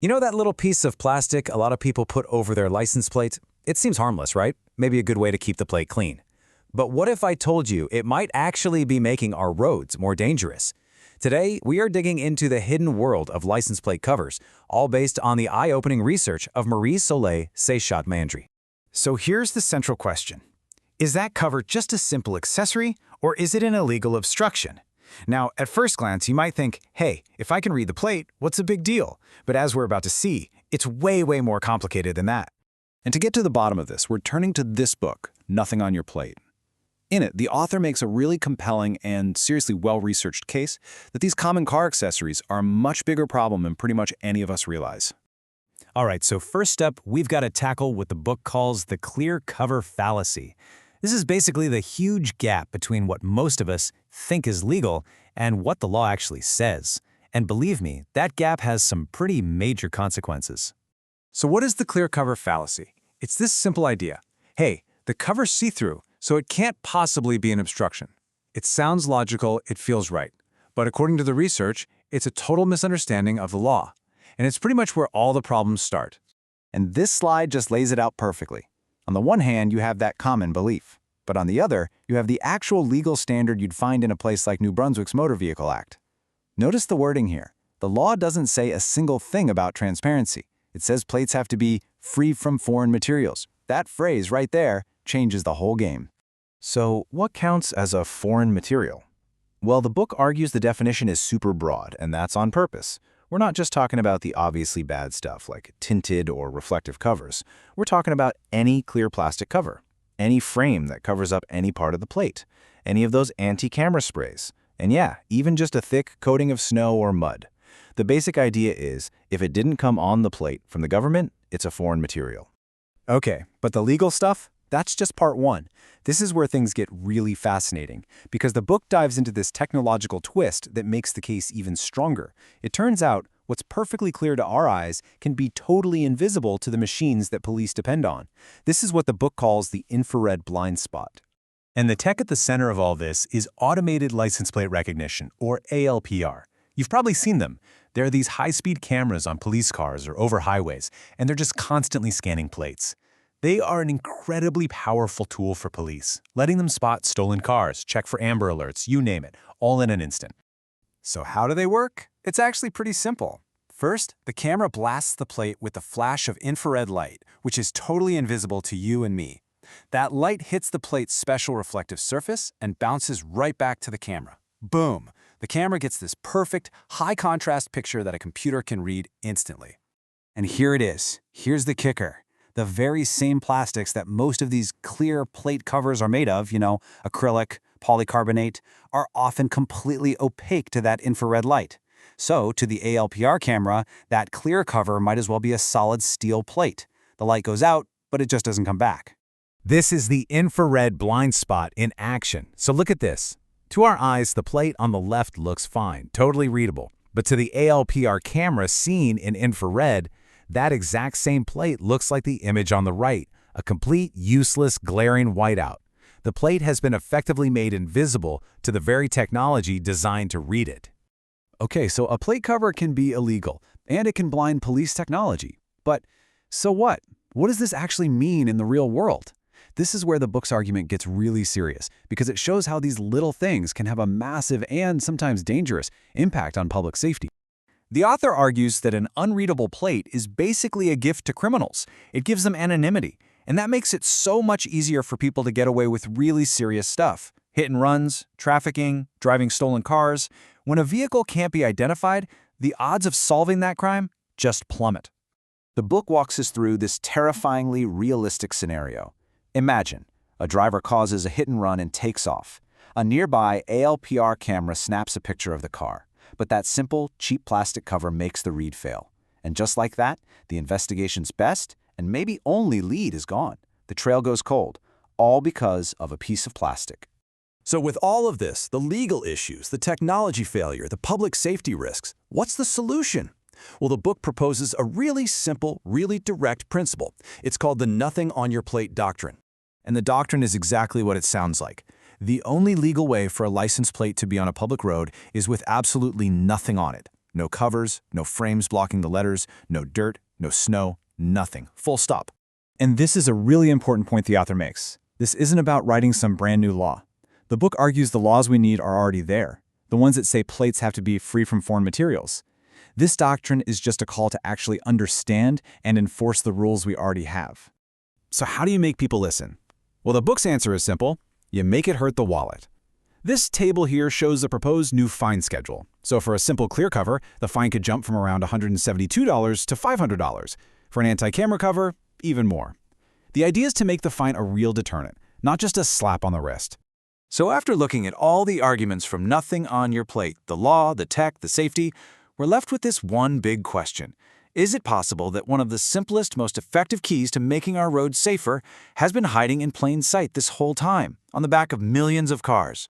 You know that little piece of plastic a lot of people put over their license plate? It seems harmless, right? Maybe a good way to keep the plate clean. But what if I told you it might actually be making our roads more dangerous? Today, we are digging into the hidden world of license plate covers, all based on the eye-opening research of Marie-Soleil Seychat-Mandry. So here's the central question. Is that cover just a simple accessory, or is it an illegal obstruction? Now, at first glance, you might think, hey, if I can read the plate, what's the big deal? But as we're about to see, it's way more complicated than that. And to get to the bottom of this, we're turning to this book, Nothing on Your Plate. In it, the author makes a really compelling and seriously well-researched case that these common car accessories are a much bigger problem than pretty much any of us realize. All right, so first up, we've got to tackle what the book calls the clear cover fallacy. This is basically the huge gap between what most of us think is legal and what the law actually says. And believe me, that gap has some pretty major consequences. So what is the clear cover fallacy? It's this simple idea. Hey, the cover's see-through, so it can't possibly be an obstruction. It sounds logical, it feels right. But according to the research, it's a total misunderstanding of the law. And it's pretty much where all the problems start. And this slide just lays it out perfectly. On the one hand, you have that common belief. But on the other, you have the actual legal standard you'd find in a place like New Brunswick's Motor Vehicle Act. Notice the wording here. The law doesn't say a single thing about transparency. It says plates have to be free from foreign materials. That phrase right there changes the whole game. So what counts as a foreign material? Well, the book argues the definition is super broad, and that's on purpose. We're not just talking about the obviously bad stuff like tinted or reflective covers. We're talking about any clear plastic cover, any frame that covers up any part of the plate, any of those anti-camera sprays, and yeah, even just a thick coating of snow or mud. The basic idea is, if it didn't come on the plate from the government, it's a foreign material. Okay, but the legal stuff? That's just part one. This is where things get really fascinating, because the book dives into this technological twist that makes the case even stronger. It turns out, what's perfectly clear to our eyes can be totally invisible to the machines that police depend on. This is what the book calls the infrared blind spot. And the tech at the center of all this is automated license plate recognition, or ALPR. You've probably seen them. There are these high-speed cameras on police cars or over highways, and they're just constantly scanning plates. They are an incredibly powerful tool for police, letting them spot stolen cars, check for Amber Alerts, you name it, all in an instant. So how do they work? It's actually pretty simple. First, the camera blasts the plate with a flash of infrared light, which is totally invisible to you and me. That light hits the plate's special reflective surface and bounces right back to the camera. Boom! The camera gets this perfect, high-contrast picture that a computer can read instantly. And here it is. Here's the kicker. The very same plastics that most of these clear plate covers are made of, acrylic, polycarbonate, are often completely opaque to that infrared light. So, to the ALPR camera, that clear cover might as well be a solid steel plate. The light goes out, but it just doesn't come back. This is the infrared blind spot in action. So look at this. To our eyes, the plate on the left looks fine, totally readable. But to the ALPR camera seen in infrared, that exact same plate looks like the image on the right, a complete, useless, glaring whiteout. The plate has been effectively made invisible to the very technology designed to read it. Okay, so a plate cover can be illegal, and it can blind police technology. But so what? What does this actually mean in the real world? This is where the book's argument gets really serious, because it shows how these little things can have a massive and sometimes dangerous impact on public safety. The author argues that an unreadable plate is basically a gift to criminals. It gives them anonymity, and that makes it so much easier for people to get away with really serious stuff. Hit and runs, trafficking, driving stolen cars. When a vehicle can't be identified, the odds of solving that crime just plummet. The book walks us through this terrifyingly realistic scenario. Imagine, a driver causes a hit and run and takes off. A nearby ALPR camera snaps a picture of the car. But that simple, cheap plastic cover makes the read fail. And just like that, the investigation's best and maybe only lead is gone. The trail goes cold, all because of a piece of plastic. So with all of this, the legal issues, the technology failure, the public safety risks, what's the solution? Well, the book proposes a really simple, really direct principle. It's called the Nothing on Your Plate doctrine. And the doctrine is exactly what it sounds like. The only legal way for a license plate to be on a public road is with absolutely nothing on it. No covers, no frames blocking the letters, no dirt, no snow, nothing. Full stop. And this is a really important point the author makes. This isn't about writing some brand new law. The book argues the laws we need are already there, the ones that say plates have to be free from foreign materials. This doctrine is just a call to actually understand and enforce the rules we already have. So how do you make people listen? Well, the book's answer is simple. You make it hurt the wallet. This table here shows the proposed new fine schedule. So for a simple clear cover, the fine could jump from around $172 to $500. For an anti-camera cover, even more. The idea is to make the fine a real deterrent, not just a slap on the wrist. So after looking at all the arguments from nothing on your plate, the law, the tech, the safety, we're left with this one big question. Is it possible that one of the simplest, most effective keys to making our roads safer has been hiding in plain sight this whole time, on the back of millions of cars?